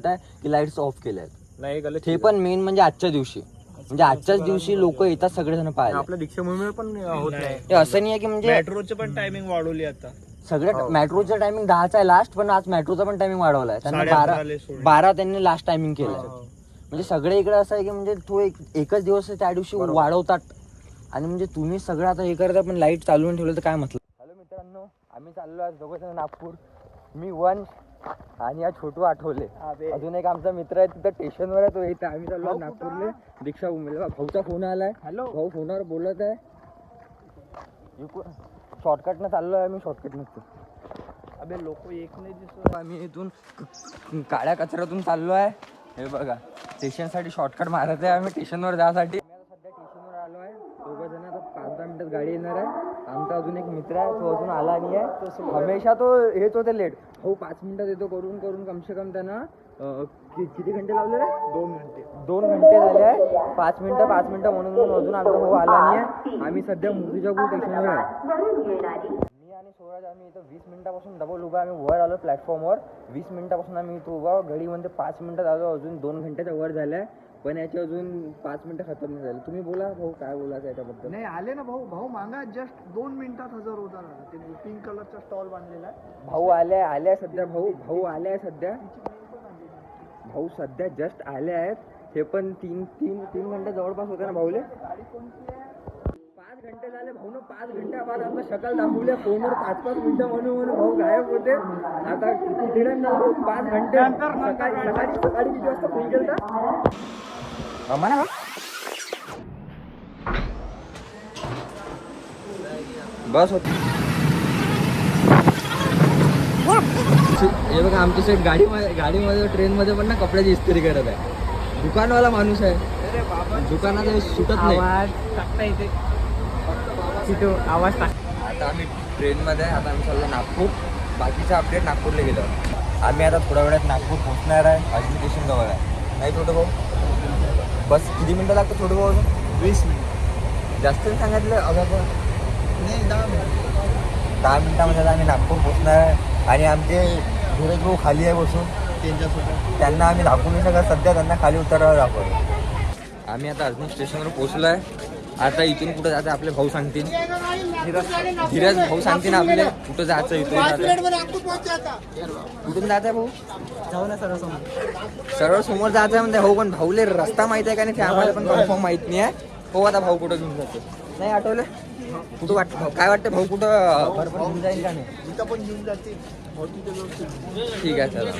आहे की lights of केल्या नाही गलत ते पण मेन म्हणजे आजच्या दिवशी, म्हणजे आजच्याच दिवशी लोक येतात सगळेजण पाहायला. आपल्या दीक्षाभूमीवर पण होत नाही. हे असं नाही आहे की म्हणजे मेट्रोचं पण टायमिंग वाढवली आता. सगळ्या मेट्रोचं टायमिंग 10चा आहे लास्ट, पण आज मेट्रोचा पण टायमिंग वाढवलाय त्यांना. 12 त्यांनी लास्ट टायमिंग केलंय. म्हणजे सगळे इकडे असं आहे की म्हणजे तो एकच दिवस त्या दिवशी वाढवतात. आणि म्हणजे तुम्ही सगळं आता हे करता पण लाईट चालवून ठेवलं तर काय मतलब. हॅलो मित्रांनो, आम्ही चाललो आज दोघंजण नागपूर. मी वंश आणि या छोटू आठवले, अजून एक आमचा मित्र आहे तिथं स्टेशनवर आहे, तो इथं. आम्ही चाललो नागपूरले दीक्षाभूमीला. भाऊचा फोन आलाय. हॅलो भाऊ, फोनवर बोलत आहे. शॉर्टकटनं चाललो आहे आम्ही, शॉर्टकटनं. अबे लोक एक नाही दिसतो. आम्ही इथून काळ्या कचऱ्यातून चाललो आहे. हे बघा, स्टेशनसाठी शॉर्टकट मारत आहे आम्ही स्टेशनवर जायसाठी. सध्या स्टेशनवर आलो आहे. दोघं जण आता 5-10 मिनिटात गाडी येणार आहे. आमचा अजून एक मित्र आहे, तो अजून आला नाही आहे. हमेशा तो हेच होते लेट. हो 5 मिनिटात येतो करून करून कमसे कम त्यांना किती घंटे लावले रे? 2 घंटे झाले आहे. 5 मिनिटं म्हणून अजून आमचा भाऊ आला नाही आहे. आम्ही सध्या मूर्तिजापूर स्टेशनवर आहे. मी आणि स्वराज आम्ही इथं 20 मिनिटापासून डबल उभा. आम्ही वर आलो प्लॅटफॉर्मवर. 20 मिनिटापासून आम्ही इथं उभा. घडीमध्ये 5 मिनिटात आलो. अजून 2 घंट्याच्या वर झाल्या आहे, पण याची अजून 5 मिनिटं खतम नाही झाली. तुम्ही बोला भाऊ, काय बोलायचं याच्याबद्दल? नाही आले ना भाऊ मागा जस्ट 2 मिनिटात हजर होता ना. ते पिंक कलरचा स्टॉल बांधलेला आहे. भाऊ आले सध्या. भाऊ आले सध्या. भाऊ सध्या जस्ट आले आहेत. हे पण 3 घंटे जवळपास होते ना भाऊले. 5 घंटे झाले भाऊ ना. 5 घंट्याबाद आता शकाल दाखवल्या फोनवर. 5-5 मिनिटं म्हणून भाऊ गायब होते. आता किती टाइम झाला? 5 घंटे. सकाळी किती वाजता फोन केला? बस होती. हे बघा आमची सेट गाडीमध्ये ट्रेनमध्ये पण ना कपड्याची इस्त्री करत आहे. दुकानवाला माणूस आहे. दुकानात सुटत नाही. आवाज टाकता येते तिथं आवाज टाक. आता आम्ही ट्रेनमध्ये आहे. आता आम्ही चाललो नागपूर. बाकीचं अपडेट नागपूरला गेलो. आम्ही आता थोड्या वेळात नागपूर पोहोचणार आहे. अजून स्टेशन जवळ आहे नाही छोटं भाऊ? बस किती मिनटं लागतं छोटं भाऊ? 20 मिनिट. जास्त सांगितलं अगं नाही 10 मिनिट. 10 मिनिटामध्ये आम्ही नागपूर पोहोचणार आहे. आणि आमचे धीरज भाऊ खाली आहे बसून. त्यांच्यासोबत त्यांना आम्ही दाखवू नाही शकत सध्या. त्यांना खाली उतरायला दाखवतो. आम्ही आता अजून स्टेशनवर पोहोचलो आहे. आता इथून कुठं जायचं आपले भाऊ सांगतील. धीरज भाऊ सांगतील आपले कुठं जायचं. इथून कुठून जायचं आहे भाऊ? जाऊ ना सरळ समोर जायचं आहे म्हणते भाऊ. पण भाऊले रस्ता माहिती आहे का नाही ते आम्हाला पण कन्फर्म माहित नाही आहे. हो आता भाऊ कुठं घेऊन जातो नाही आठवलं. कुठं काय वाटतं भाऊ? कुठं बरोबर घेऊन जाईल का नाही? इथं पण घेऊन जाते. ठीक आहे चला.